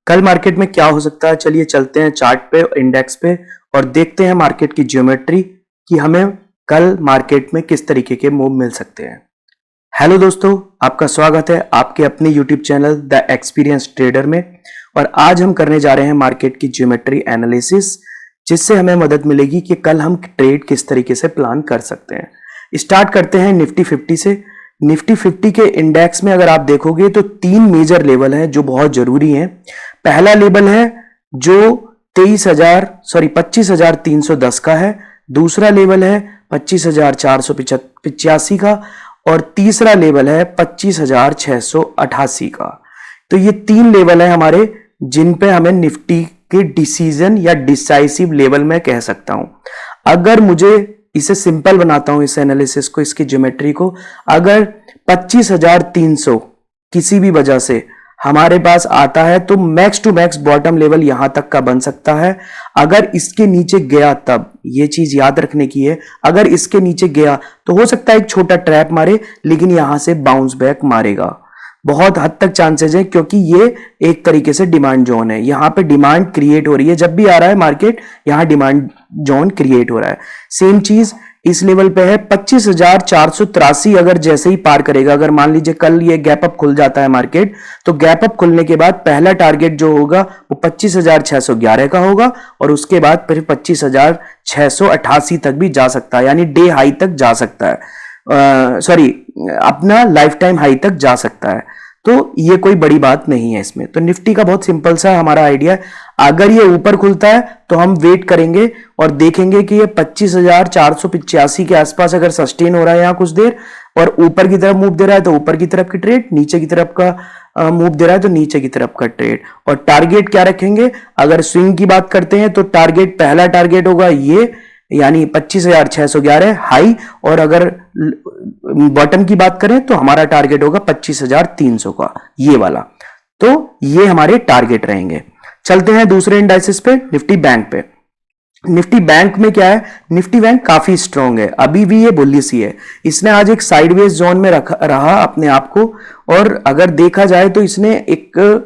कल मार्केट में क्या हो सकता है। चलिए चलते हैं चार्ट पे, इंडेक्स पे, और देखते हैं मार्केट की ज्योमेट्री कि हमें कल मार्केट में किस तरीके के मूव मिल सकते हैं। हेलो दोस्तों, आपका स्वागत है आपके अपने YouTube channel the experience trader में। और आज हम करने जा रहे हैं मार्केट की ज्योमेट्री एनालिसिस, जिससे हमें मदद मिलेगी कि कल हम ट्रेड किस तरीके से प्लान कर सकते हैं। स्टार्ट करते हैं निफ्टी 50 से। निफ्टी 50 के इंडेक्स में अगर आप देखोगे तो तीन मेजर लेवल हैं जो बहुत जरूरी हैं। पहला लेवल है जो 25,310 का है, दूसरा लेवल है 25,485 का, और तीसरा लेवल है 25,688 का। तो ये तीन लेवल है हमारे, जिन पे हमें निफ्टी के डिसीजन या डिसाइसिव लेवल में कह सकता हूं। अगर मुझे इसे सिंपल बनाता हूं, इस एनालिसिस को, इसकी ज्योमेट्री को, अगर 25,300 किसी भी वजह से हमारे पास आता है तो max to max bottom level यहां तक का बन सकता है। अगर इसके नीचे गया, तब ये चीज याद रखने की है, अगर इसके नीचे गया तो हो सकता है एक छोटा ट्रैप मारे, लेकिन यहां से बाउंस बैक मारेगा। बहुत हद तक चांसेस है, क्योंकि ये एक तरीके से डिमांड जोन है। यहां पे डिमांड क्रिएट हो रही है, जब भी आ रहा है मार्केट यहां डिमांड जोन क्रिएट हो रहा है। सेम चीज इस लेवल पे है 25,483। अगर जैसे ही पार करेगा, अगर मान लीजिए कल ये गैप अप खुल जाता है मार्केट, तो गैप अप खुलने के बाद पहला टारगेट जो होगा वो 25,611 का होगा, और उसके बाद फिर 25,688 तक भी जा सकता है, यानी डे हाई तक जा सकता है, अपना लाइफ टाइम हाई तक जा सकता है। तो ये कोई बड़ी बात नहीं है इसमें। तो निफ्टी का बहुत सिंपल सा हमारा आइडिया है। अगर ये ऊपर खुलता है तो हम वेट करेंगे और देखेंगे कि ये 25,485 के आसपास अगर सस्टेन हो रहा है यहां कुछ देर, और ऊपर की तरफ मूव दे रहा है तो ऊपर की तरफ की ट्रेड, नीचे की तरफ का मूव दे रहा है तो नीचे की तरफ का ट्रेड। और टारगेट क्या रखेंगे, अगर स्विंग की बात करते हैं तो टारगेट, पहला टारगेट होगा ये, यानी 25,611 हाई, और अगर बॉटम की बात करें तो हमारा टारगेट होगा 25,300 का, ये वाला। तो ये हमारे टारगेट रहेंगे। चलते हैं दूसरे इंडाइसिस पे, निफ्टी बैंक पे। निफ्टी बैंक में क्या है, निफ्टी बैंक काफी स्ट्रांग है, अभी भी ये बुलिश ही है। इसने आज एक साइडवेज जोन में रहा अपने आप को, और अगर देखा जाए तो इसने एक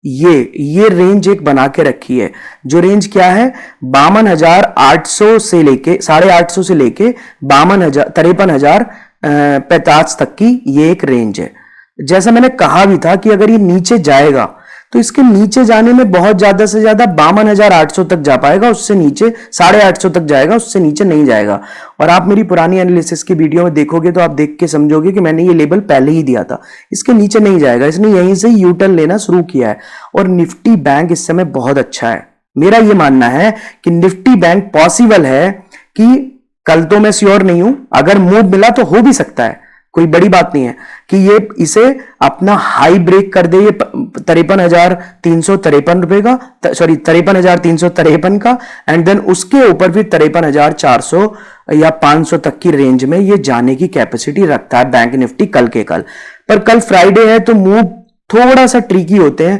ये रेंज एक बना के रखी है। जो रेंज क्या है, 52,800 से लेके 850 से लेके 53,050 तक की ये एक रेंज है। जैसा मैंने कहा भी था कि अगर ये नीचे जाएगा तो इसके नीचे जाने में बहुत ज्यादा से ज्यादा 52,800 तक जा पाएगा, उससे नीचे 850 तक जाएगा, उससे नीचे नहीं जाएगा। और आप मेरी पुरानी एनालिसिस की वीडियो में देखोगे तो आप देख के समझोगे कि मैंने ये लेवल पहले ही दिया था, इसके नीचे नहीं जाएगा। इसने यहीं से यू टर्न लेना शुरू किया है, और निफ्टी बैंक इस समय बहुत अच्छा है। मेरा यह मानना है कि निफ्टी बैंक पॉसिबल है कि कल तो मैं श्योर नहीं हूं, अगर मूव मिला तो हो भी सकता है, कोई बड़ी बात नहीं है कि ये इसे अपना हाई ब्रेक कर दे, ये 53,353 रुपए का, 53,353 का, एंड देन उसके ऊपर भी 53,400 या 500 तक की रेंज में ये जाने की कैपेसिटी रखता है बैंक निफ्टी कल के कल। पर कल फ्राइडे है तो मूव थोड़ा सा ट्रिकी होते हैं,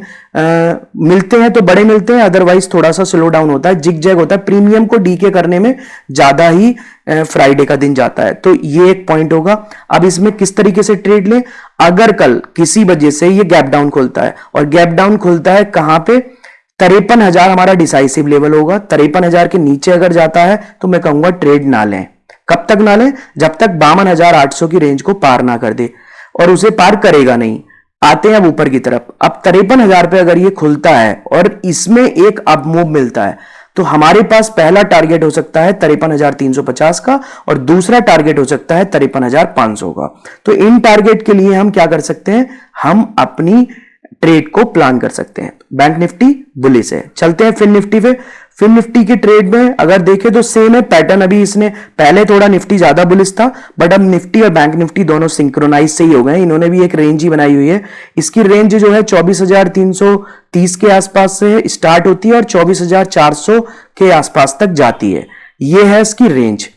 मिलते हैं तो बड़े मिलते हैं, अदरवाइज थोड़ा सा स्लो डाउन होता है, जिग जैग होता है। प्रीमियम को डीके करने में ज्यादा ही फ्राइडे का दिन जाता है, तो ये एक पॉइंट होगा। अब इसमें किस तरीके से ट्रेड लें, अगर कल किसी वजह से ये गैप डाउन खुलता है, और गैप डाउन खुलता है कहां पे, 53,000 हमारा डिसाइसिव लेवल होगा। 53,000 के नीचे अगर जाता है तो मैं कहूंगा ट्रेड ना लें। कब तक ना लें, जब तक 52,800 की रेंज को पार ना कर दे, और उसे पार करेगा नहीं। आते हैं अब ऊपर की तरफ। अब 53,000 पे अगर ये खुलता है और इसमें एक अप मूव मिलता है, तो हमारे पास पहला टारगेट हो सकता है 53,350 का, और दूसरा टारगेट हो सकता है 53,500 का। तो इन टारगेट के लिए हम क्या कर सकते हैं, हम अपनी ट्रेड को प्लान कर सकते हैं। बैंक निफ्टी बुलिश है। चलते हैं फिन निफ्टी पे। फिन निफ्टी के ट्रेड में अगर देखें तो सेम है पैटर्न। अभी इसने पहले थोड़ा निफ्टी ज्यादा बुलिश था, बट अब निफ्टी और बैंक निफ्टी दोनों सिंक्रोनाइज से ही हो गए। इन्होंने भी एक रेंज ही बनाई हुई है। इसकी रेंज जो है 24,330 के आसपास से स्टार्ट होती है और 24,400 के आसपास तक जाती है। ये है इसकी रेंज।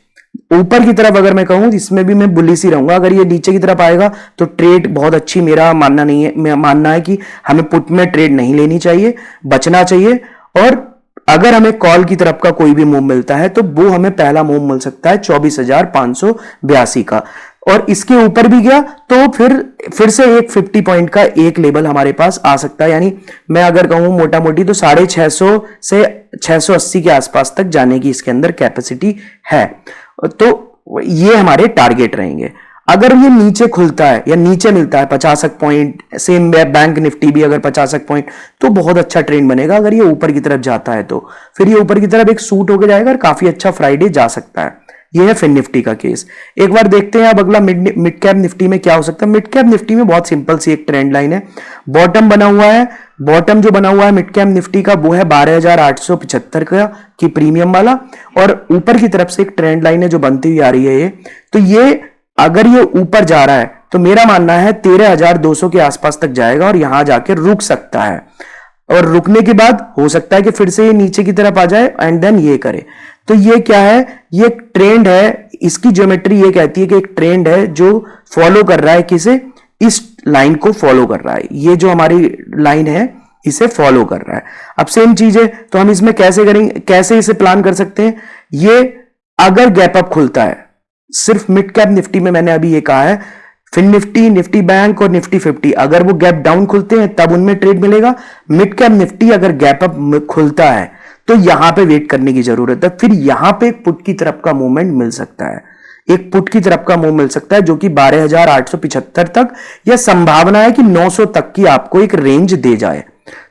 ऊपर की तरफ अगर मैं कहूं, इसमें भी मैं बुलिश ही रहूंगा। अगर ये नीचे की तरफ आएगा तो ट्रेड बहुत अच्छी, मेरा मानना नहीं है, मेरा मानना है कि हमें पुट में ट्रेड नहीं लेनी चाहिए, बचना चाहिए। और अगर हमें कॉल की तरफ का कोई भी मूव मिलता है तो वो हमें पहला मूव मिल सकता है 24,582 का। और इसके ऊपर भी गया तो फिर से एक 50 पॉइंट का एक लेवल हमारे पास आ सकता है, यानी मैं अगर कहूं मोटा मोटी तो 650 से 680 के आसपास तक जाने की इसके अंदर कैपेसिटी है। तो ये हमारे टारगेट रहेंगे। अगर ये नीचे खुलता है या नीचे मिलता है 50 पॉइंट, सेम बैंक निफ्टी भी अगर 50 पॉइंट, तो बहुत अच्छा ट्रेंड बनेगा। अगर ये ऊपर की तरफ जाता है तो फिर ये ऊपर की तरफ एक सूट होकर जाएगा और काफी अच्छा फ्राइडे जा सकता है। ये है फिन निफ्टी का केस। एक बार देखते हैं अब अगला मिड कैप निफ्टी में क्या हो सकता है। मिड कैप निफ्टी में बहुत सिंपल सी एक ट्रेंड लाइन है, बॉटम बना हुआ है। बॉटम जो बना हुआ है मिड कैप निफ्टी का वो है 12,875 का की प्रीमियम वाला, और ऊपर की तरफ से एक ट्रेंड लाइन है जो बनती हुई आ रही है। ये तो ये अगर ये ऊपर जा रहा है तो मेरा मानना है 13,200 के आसपास तक जाएगा और यहां जाके रुक सकता है, और रुकने के बाद हो सकता है कि फिर से ये नीचे की तरफ आ जाए एंड देन ये करे। तो ये क्या है, ये एक ट्रेंड है। इसकी ज्योमेट्री ये कहती है कि एक ट्रेंड है जो फॉलो कर रहा है किसे, इस लाइन को फॉलो कर रहा है। ये जो हमारी लाइन है इसे फॉलो कर रहा है। अब सेम चीज है तो हम इसमें कैसे करेंगे, कैसे इसे प्लान कर सकते हैं। ये अगर गैप अप खुलता है, सिर्फ मिड कैप निफ्टी में मैंने अभी ये कहा है, फिन निफ्टी, निफ्टी बैंक और निफ्टी 50 अगर वो गैप डाउन खुलते हैं तब उनमें ट्रेड मिलेगा। मिड कैप निफ्टी अगर गैप अप खुलता है तो यहां पे वेट करने की जरूरत है। फिर यहां पे एक पुट की तरफ का मूवमेंट मिल सकता है, एक पुट की तरफ का मूव मिल सकता है जो कि 12,875 तक, या संभावना है कि 900 तक की आपको एक रेंज दे जाए।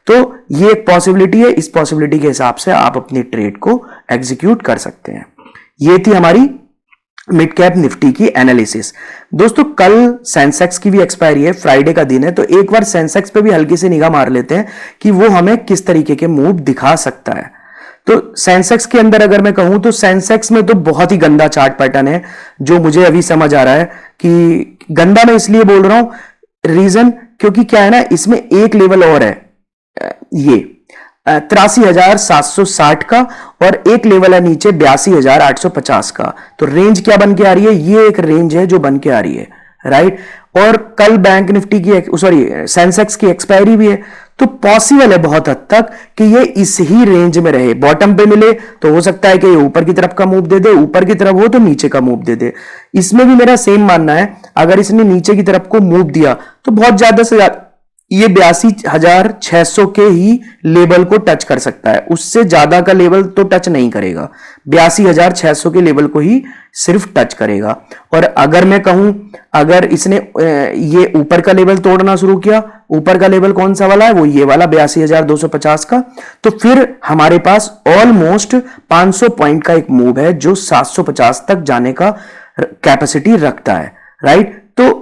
तो ये एक पॉसिबिलिटी है। इस पॉसिबिलिटी के हिसाब से आप अपनी ट्रेड को एग्जीक्यूट कर सकते हैं। ये थी हमारी मिड कैप निफ्टी की एनालिसिस। दोस्तों कल सेंसेक्स की भी एक्सपायरी है, फ्राइडे का दिन है, तो एक बार सेंसेक्स पे भी हल्की सी निगाह मार लेते हैं कि वो हमें किस तरीके के मूव दिखा सकता है। तो सेंसेक्स के अंदर अगर मैं कहूं तो सेंसेक्स में तो बहुत ही गंदा चार्ट पैटर्न है जो मुझे अभी समझ आ रहा है कि गंदा मैं इसलिए बोल रहा हूं, रीजन क्योंकि क्या है ना, इसमें एक लेवल और है, ये 83,760 का, और एक लेवल है नीचे 82,850 का। तो रेंज क्या बन के आ रही है, ये एक रेंज है जो बन के आ रही है, राइट। और कल बैंक निफ्टी की सेंसेक्स की एक्सपायरी भी है, तो पॉसिबल है बहुत हद तक कि ये इस ही रेंज में रहे। बॉटम पे मिले तो हो सकता है कि ये ऊपर की तरफ का मूव दे दे, ऊपर की तरफ हो तो नीचे का मूव दे दे। इसमें भी मेरा सेम मानना है, अगर इसने नीचे की तरफ को मूव दिया तो बहुत ज्यादा से ज्यादा ये 82,600 के ही लेवल को टच कर सकता है, उससे ज्यादा का लेवल तो टच नहीं करेगा। 82,600 के लेवल को ही सिर्फ टच करेगा। और अगर मैं कहूं, अगर इसने ये ऊपर का लेवल तोड़ना शुरू किया, ऊपर का लेवल कौन सा वाला है, वो ये वाला 82,250 का, तो फिर हमारे पास ऑलमोस्ट 500 पॉइंट का एक मूव है जो 750 तक जाने का कैपेसिटी रखता है, राइट। तो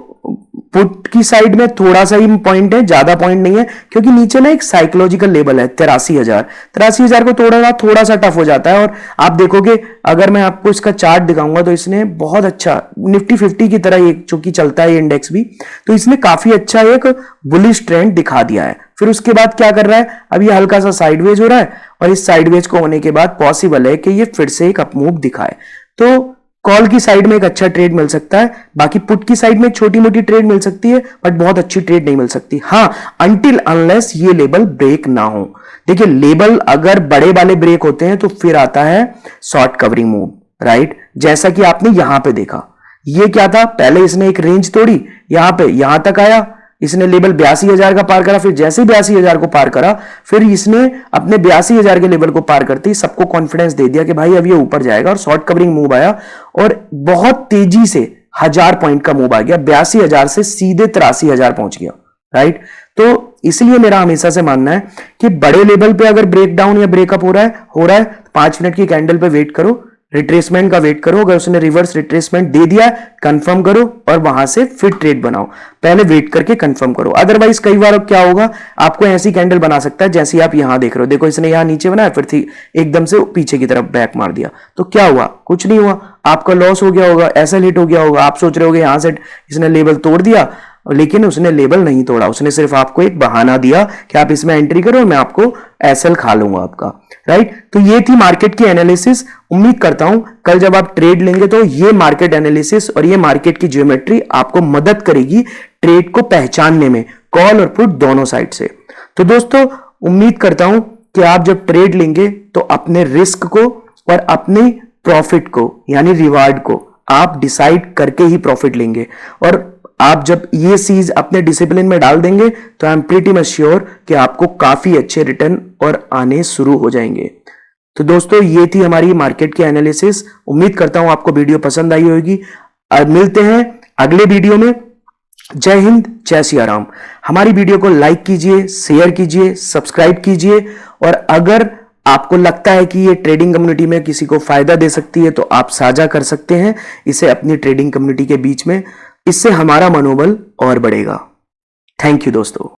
पुट की साइड में थोड़ा सा ही पॉइंट है, ज्यादा पॉइंट नहीं है, क्योंकि नीचे ना एक साइकोलॉजिकल लेवल है 83,000 को तोड़ना थोड़ा सा टफ हो जाता है। और आप देखोगे, अगर मैं आपको इसका चार्ट दिखाऊंगा तो इसने बहुत अच्छा निफ्टी 50 की तरह एक चूंकि चलता है इंडेक्स भी, तो इसने काफी अच्छा एक बुलिश ट्रेंड दिखा दिया है। फिर उसके बाद क्या कर रहा है, अब ये हल्का सा साइडवेज हो रहा है, और इस साइडवेज को होने के बाद पॉसिबल है कि ये फिर से एक अपमूव दिखाए। तो कॉल की साइड में एक अच्छा ट्रेड मिल सकता है, बाकी पुट की साइड में एक छोटी मोटी ट्रेड मिल सकती है, बट बहुत अच्छी ट्रेड नहीं मिल सकती। हां, अनटिल अनलेस ये लेवल ब्रेक ना हो। देखिए, लेवल अगर बड़े वाले ब्रेक होते हैं तो फिर आता है शॉर्ट कवरिंग मूव, राइट। जैसा कि आपने यहां पे देखा, ये क्या था, पहले इसने एक रेंज तोड़ी, यहां पे यहां तक आया, इसने लेवल 82,000 का पार करा, फिर जैसे ही 82,000 को पार करा, फिर इसने अपने 82,000 के लेवल को पार करते ही सबको कॉन्फिडेंस दे दिया कि भाई अब ये ऊपर जाएगा, और शॉर्ट कवरिंग मूव आया और बहुत तेजी से 1000 पॉइंट का मूव आ गया, 82,000 से सीधे 83,000 पहुंच गया, राइट। तो इसलिए मेरा हमेशा से मानना है कि बड़े लेवल पे अगर ब्रेक डाउन या ब्रेकअप हो रहा है 5 मिनट की कैंडल पे वेट करो, रिट्रेसमेंट का वेट करो। अगर उसने रिवर्स रिट्रेसमेंट दे दिया कंफर्म करो और वहां से फिर ट्रेड बनाओ, पहले वेट करके कंफर्म करो। अदरवाइज कई बार क्या होगा, आपको ऐसी कैंडल बना सकता है जैसी आप यहां देख रहे हो। देखो, इसने यहां नीचे बनाया, फिर थी एकदम से पीछे की तरफ बैक मार दिया, तो क्या हुआ, कुछ नहीं हुआ, आपका लॉस हो गया होगा, ऐसा हिट हो गया होगा। आप सोच रहे होगे यहां से इसने लेवल तोड़ दिया, लेकिन उसने लेवल नहीं तोड़ा, उसने सिर्फ आपको एक बहाना दिया कि आप इसमें एंट्री करो, मैं आपको एसएल खा लूंगा आपका, राइट। तो ये थी मार्केट की एनालिसिस। उम्मीद करता हूं कल जब आप ट्रेड लेंगे तो ये मार्केट एनालिसिस और ये मार्केट की ज्योमेट्री आपको मदद करेगी ट्रेड को पहचानने में, कॉल और पुट दोनों साइड से। तो दोस्तों, उम्मीद करता हूं कि आप जब ट्रेड लेंगे तो अपने रिस्क को और अपने प्रॉफिट को यानी रिवार्ड को आप डिसाइड करके ही प्रॉफिट लेंगे। और आप जब ये चीज अपने डिसिप्लिन में डाल देंगे तो I am pretty much sure कि आपको काफी अच्छे रिटर्न और आने शुरू हो जाएंगे। तो दोस्तों ये थी हमारी मार्केट की एनालिसिस। उम्मीद करता हूं आपको वीडियो पसंद आई होगी। मिलते हैं अगले वीडियो में। जय हिंद, जय सिया राम। हमारी वीडियो को लाइक कीजिए, शेयर कीजिए, सब्सक्राइब कीजिए, और अगर आपको लगता है कि ये ट्रेडिंग कम्युनिटी में किसी को फायदा दे सकती है तो आप साझा कर सकते हैं इसे अपनी ट्रेडिंग कम्युनिटी के बीच में। इससे हमारा मनोबल और बढ़ेगा। थैंक यू दोस्तों।